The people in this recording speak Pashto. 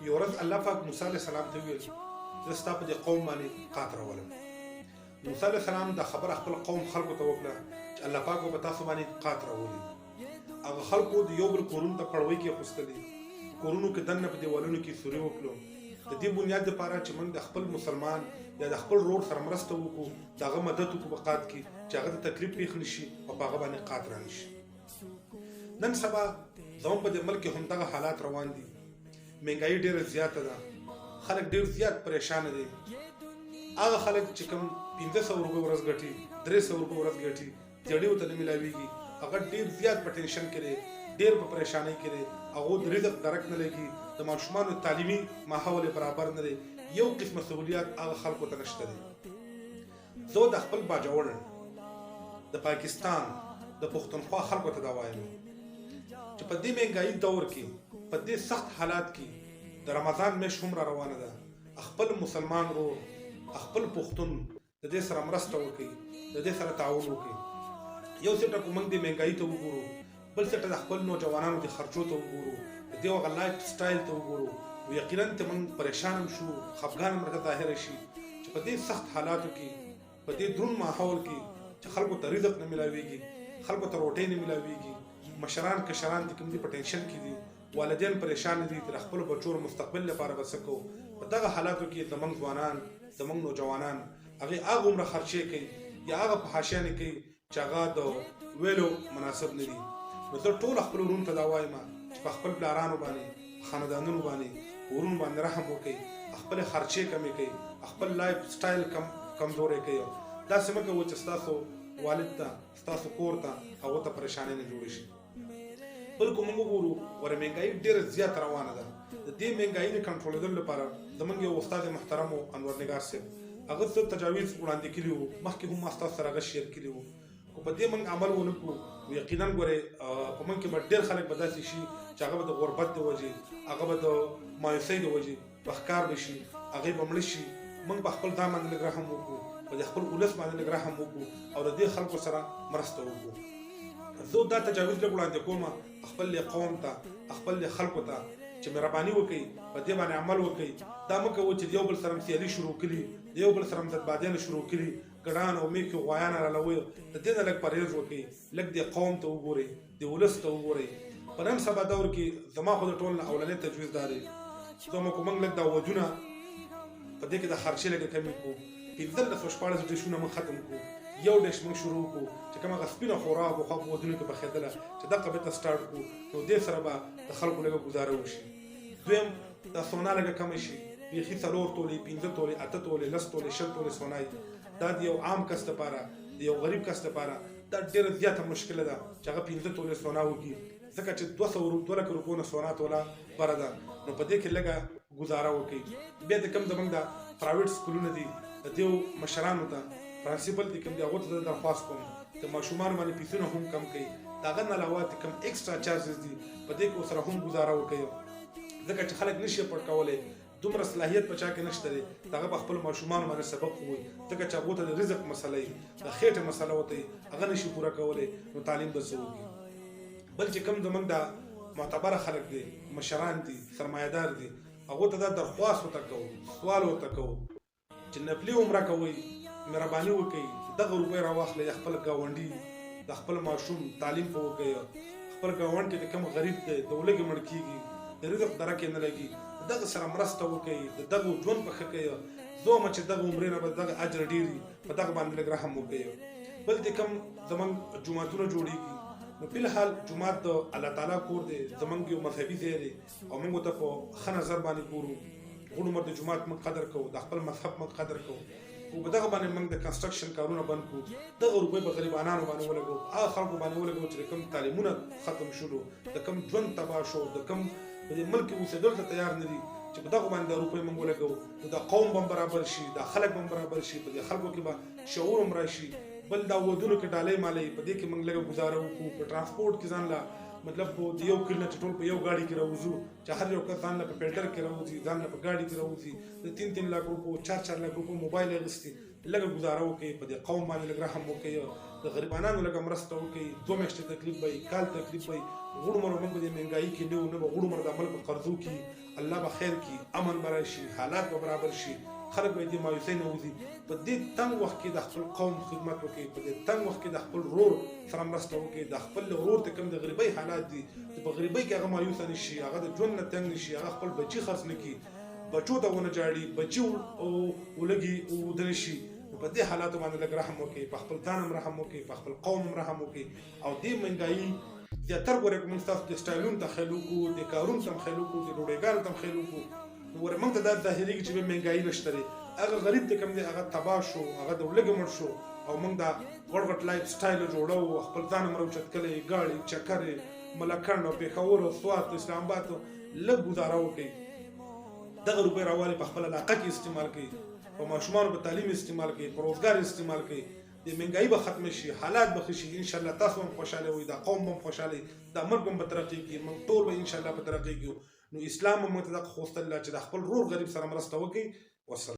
یو ورځ الله پاک موسی علیه السلام ته وویل زه ستا په دې قوم باندې قحط راولم. موسی علیه السلام دا خبره خپل قوم خلکو ته وکړه چې الله پاک به په تاسو باندې قحط راولي. هغه خلکو د یو بل کورونو ته پړوۍ کېښوستلې، کورونو کې دننه په دیوالونو کې سوري وکړو د دې بنیاد دپاره چې موږ د خپل مسلمان یا د خپل رور سره مرسته وکړو، د هغه مدد وکړو په قحط کې چې هغه ته تکلیف پېښ نه شي او په هغه باندې قحط را نه شي. نن سبا زموږ په دې ملک کې همدغه حالات روان دي. مهنګایي ډېره زیاته ده، خلک ډېر زیات پریشانه دي. هغه خلک چې کوم 1500 روپۍ ورځ ګټي، 300 روپۍ ورځ ګټي، زړې ورته نه میلاویږي، هغه ډېر زیات په ټینشن کې دی، ډېر په پریشانۍ کې دی. هغو د رزق درک نه لګي، د ماشومانو تعلیمي ماحول برابر نه دی، یو قسمه سهولیات هغه خلکو ته نشته دی. زه د خپل باجوړ د پاکستان د پښتونخوا خلکو ته دا وایم چې په دې مهنګایي دور کې، په دې سخت حالات کې د رمضان میاشت هم را روانه ده. خپل مسلمان ورور، خپل پښتون د دې سره مرسته وکړي، د دې سره تعاون وکړي. یو څه ټکو موږ د مهنګایي ته وګورو، بل څه د خپل نوجوانانو د خرچو ته وګورو، د دې هغه لایف سټایل ته وګورو. یقینا ته موږ پریشان هم شو، خفګان هم راته ظاهره شي چې په دې سخت حالاتو کې، په دې دروند ماحول کې چې خلکو ته رزق نه میلاویږي، خلکو ته روټۍ نه میلاویږي، مشران کشران چې کوم دي په ټینشن کې دي، والدین پریشان دي تر خپل بچو مستقبل لپاره به څه کوو. په دغه حالاتو کې زموږ ځوانان، زموږ نوجوانان هغې هغومره خرچې کوي یا هغه په حاشیه نه کوي چې هغه د ویلو مناسب نه دي. نو زه ټول خپل وروڼو ته دا وایم چې په خپل پلارانو باندې، خاندانونو باندې، ورونو باندې رحم وکړئ، خپلې خرچې کمې کړئ، خپل لایف سټایل کمزوری کوي. داسې مه کوئ چې ستاسو والد ته، ستاسو کور ته هغو ته پریشانۍ نه جوړې شي. بل که موږ وګورو ور مهنګایي ډېره زیاته روانه ده. د دې مهنګایي د کنټرولېدلو لپاره زموږ یو استاد محترم انور نګار صاحب هغه څه تجاویز وړاندې کړي وو، مخکې هم ما ستاسو سره هغه شیر کړي وو. خو په دې موږ عمل ونه کړو، یقینا ګورئ په موږ کې به ډېر خلک به داسې شي چې هغه به د غربت د وجې، هغه به د مایوسۍ د وجې په ښکار به شي، هغې به مړه شي. موږ به خپل ځان باندې لږ رحم وکړو، په د خپل ولس باندې لږ رحم وکړو او د دې خلکو سره مرسته وکړو. زه دا تجاویز لږ وړاندې کوم خپل قوم ته، خپل خلکو ته چې مهرباني وکړئ، په دې باندې عمل وکړئ. دا مه کوئ چې د یو بل سره سیالي شروع کړي، د یو بل سره مددبادیانې شروع کړي، ګډان او میکې غوایان رالوئ. د دې نه لږ پرهیز وکړئ، لږ د قوم ته وګورئ، د ولس ته وګورئ. په نن سبا دور کې زما خو د ټول نه اولنی تجویز دا دی چې موږ لږ دا ودونه په دې کې د خرچې لږ کمې کړو، 1514 ډیشونه موږ ختم کړو، یو ډیش موږ شروع کړو چې کوم هغه سپینه خوراک پخوا په ودونو کې پخېدله چې دغه بېرته سټارټ کړو. نو دې سره به د خلکو لږه ګزاره وشي. دویم دا سونا لږه کمه شي، بیخي 4 تولې، 15 تولې، 8 تولې، 10 تولې، 20 تولې سونای دا د یو عام کس لپاره، د یو غریب کس لپاره دا ډېره زیاته مشکله ده چې هغه 15 تولې سونا وکړي، ځکه چې 2 لکه روپو نه سونا توله بره ده. نو په دې کې لږه ګزاره وکړي. بیا د کوم زموږ د پرایویټ سکولونه دي، د دې مشرانو ته، پرنسپل دي کوم دي، هغو ته زه درخواست کوم د ماشومانو باندې فیسونه هم کم کړي. د هغه نه علاوه کوم ایکسټرا چارجز دي په دې کې ورسره هم ګزاره وکړي، ځکه چې خلک نشي پټ کولی، دومره صلاحیت په چا کې نشته دی د هغه په خپلو ماشومانو باندې سبق ووایي، ځکه چې هغو ته د رزق مسله وي، د خېټې مسله ورته وي، هغه نشي پوره کولی. نو تعلیم به څه وکړي؟ بل چې کوم زموږ د معتبره خلک دي، مشران دي، سرمایهدار دي، هغو ته دا درخواست ورته کوو، سوال ورته کوو چې نفلي عمره کوئ، مهرباني وکړئ، دغه روپۍ راواخلئ، د خپل ګاونډي، د خپل ماشوم تعلیم په وکړئ. خپل ګاونډ کې د کوم غریب دی، د ولږې مړ کېږي، د رزق درک یې نه لګي، دغه سره مرسته وکړئ، د دغه ژوند په ښه کوي. زه وایم چې دغه عمرې نه به دغه اجر ډېر وي، په دغه باندې لږ رحم وکړئ. بل د کوم زموږ جوماتونه جوړېږي، نو فلحال جومات د الله تعالی کور دی، زموږ یو مذهبي ځای دی او موږ ورته په ښه نظر باندې ګورو. غوړ عمر د جومات موږ قدر کوو، د خپل مذهب موږ قدر کوو. خو په دغه باندې موږ د کنسټرکشن کارونه بند کړو، دغه روپۍ په غریبانانو باندې ولګوو، هغه خلکو باندې ولګوو چې د کوم تعلیمونه ختم شولو، د کوم ژوند تباه شو، د کوم په دې ملک کې اوسېدلو ته تیار نه دي، چې په دغه باندې د روپۍ موږ ولګوو. نو دا قوم به برابر شي، دا خلک به برابر شي، په دې خلکو کې به شعور هم راشي. بل دا ودونو کې ډالۍ مالۍ په دې کې موږ لږه ګزاره وکړو. په ټرانسپورټ کې ځان له مطلب د یو کلي نه چې ټول په یو ګاډي کې راوځو، چې هر یو کس ځان له په پیلټر کې راوځي، ځان له په ګاډي کې راوځي، د 3 لاک روپو، 4 لاک روپو موبایل اخیستي، لږه ګزاره وکړئ په دې قوم باندې لږ رحم وکړئ د غریبانانو لږه مرسته وکړئ 2 میاشتې تکلیف به وي کال تکلیف به وي غوړ مر موږ د مهنګایي کې نه به غوړ مر د عمل په قرضو کې الله به خیر کړي امن به راشي حالات به برابر شي خلک به دې مایوسۍ نه وځي په دې تنګ وخت کې د خپل قوم خدمت وکړي په دې تنګ وخت کې د خپل ورور سره مرسته وکړي د خپل ورور ته کوم د غریبۍ حالات دي چې په غریبۍ کې هغه مایوسه نه شي هغه د ژوند نه تنګ نه شي هغه خپل بچي خرڅ نه کړي بچو ته ونه جاړي بچي ولګي ودرې شي په دې حالاتو باندې لږ رحم وکړي په خپل ځان هم رحم وکړي په خپل قوم هم رحم وکړي او دې مهنګایي زیاتر ګوره موږ ستاسو د سټایلونو ته خیال وکړو د کارونو ته هم خیال وکړو د ډوډۍ ته هم خیال وکړو نو ګوره موږ ته دا ظاهرېږي چې مهنګایي نشته دی هغه غریب دی کوم دی هغه تباه شو هغه د ولږې مړ شو او موږ دا غټ غټ لایف سټایل جوړو خپل ځان هم راوچت کړی ګاډي چکرې ملکنډ او پېښور او سوات اسلام آباد لږ ګزاره وکړئ دغه روپۍ راوالي په خپل علاقه کې استعمال کړئ په ماشومانو په تعلیم استعمال کړئ په روزګار استعمال کړئ د مهنګایي به ختم شي حالات به ښه شي انشاءالله تاسو هم خوشحاله وئ دا قوم هم خوشحاله دا ملک هم به ترقي کړي موږ ټول به انشاءالله په ترقي کړو نو اسلام هم موږ ته دغه خوستل چې د خپل ورور غریب سره مرسته وکړئ والسلام